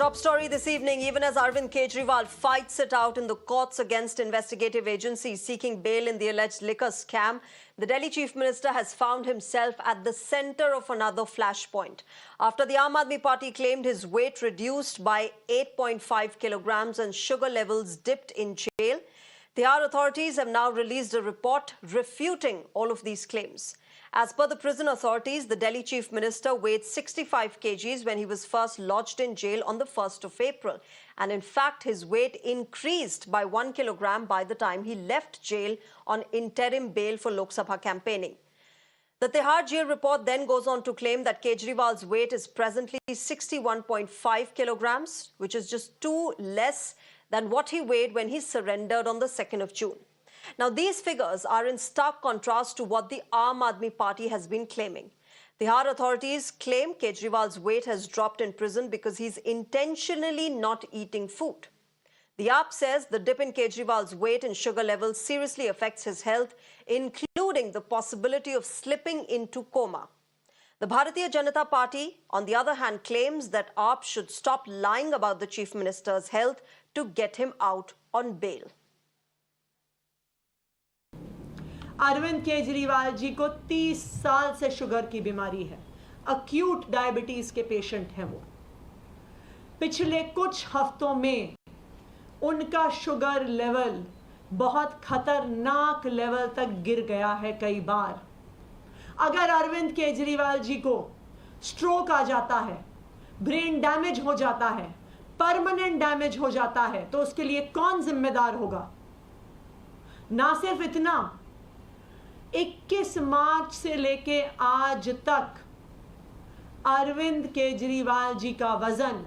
Top story this evening, even as Arvind Kejriwal fights it out in the courts against investigative agencies seeking bail in the alleged liquor scam, the Delhi Chief Minister has found himself at the centre of another flashpoint. After the Aam Aadmi Party claimed his weight reduced by 8.5 kilograms and sugar levels dipped in jail, Tihar authorities have now released a report refuting all of these claims. As per the prison authorities, the Delhi Chief Minister weighed 65 kgs when he was first lodged in jail on the 1st of April. And in fact, his weight increased by 1 kilogram by the time he left jail on interim bail for Lok Sabha campaigning. The Tihar jail report then goes on to claim that Kejriwal's weight is presently 61.5 kilograms, which is just 2 less than what he weighed when he surrendered on the 2nd of June. Now, these figures are in stark contrast to what the Aam Aadmi Party has been claiming. Tihar authorities claim Kejriwal's weight has dropped in prison because he's intentionally not eating food. The AAP says the dip in Kejriwal's weight and sugar levels seriously affects his health, including the possibility of slipping into coma. The Bharatiya Janata Party, on the other hand, claims that AAP should stop lying about the Chief Minister's health to get him out on bail. Arvind Kejriwal ji को 30 साल से sugar की बीमारी है, acute diabetes के patient हैं वो। पिछले कुछ हफ्तों में उनका शुगर लेवल बहुत खतरनाक लेवल तक गिर गया है कई बार। अगर अरविंद केजरीवाल जी को स्ट्रोक आ जाता है, ब्रेन डैमेज हो जाता है, परमानेंट डैमेज हो जाता है, तो उसके लिए कौन जिम्मेदार होगा? ना सिर्फ इतना, 21 मार्च से लेके आज तक अरविंद केजरीवाल जी का वजन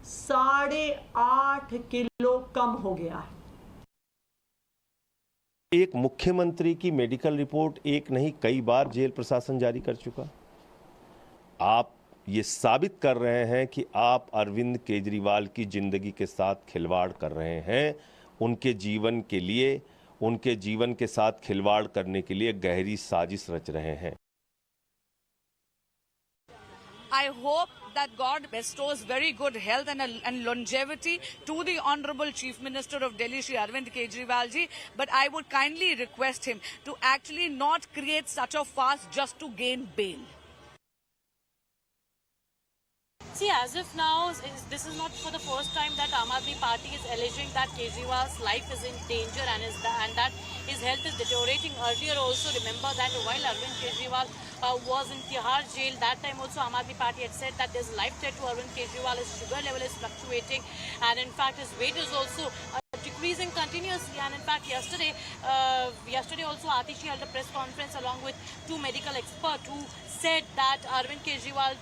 8.5 किलो कम हो गया है। एक मुख्यमंत्री की मेडिकल रिपोर्ट एक नहीं कई बार जेल प्रशासन जारी कर चुका। आप ये साबित कर रहे हैं कि आप अरविंद केजरीवाल की जिंदगी के साथ खिलवाड़ कर रहे हैं, उनके जीवन के लिए, उनके जीवन के साथ खिलवाड़ करने के लिए गहरी साजिश रच रहे हैं। I hope that God bestows very good health and longevity to the Honorable Chief Minister of Delhi, Shri Arvind Kejriwal ji. But I would kindly request him to actually not create such a fuss just to gain bail. See, as if now, this is not for the first time that Aam Aadmi Party is alleging that Kejriwal's life is in danger and that his health is deteriorating. Earlier also, remember that while Arvind Kejriwal was in Tihar jail, that time also Aam Aadmi Party had said that there's a life threat to Arvind Kejriwal, his sugar level is fluctuating, and in fact his weight is also decreasing continuously. And in fact, yesterday also Atishi held a press conference along with 2 medical experts who said that Arvind Kejriwal's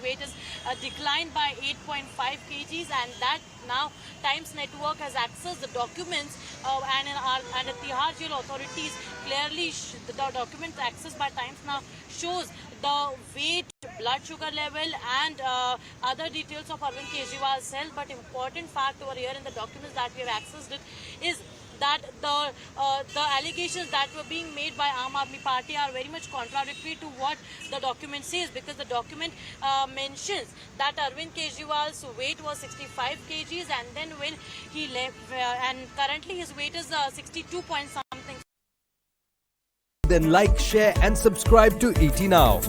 weight is declined by 8.5 kgs, and that now Times Network has accessed the documents and the Tihar jail authorities clearly the document accessed by Times now shows the weight, blood sugar level and other details of Arvind Kejriwal's health. But important fact over here in the documents that we have accessed it is that the allegations that were being made by Aam Aadmi Party are very much contradictory to what the document says, because the document mentions that Arvind Kejriwal's weight was 65 kgs and then when he left and currently his weight is 62 point something. Then like, share and subscribe to ET Now.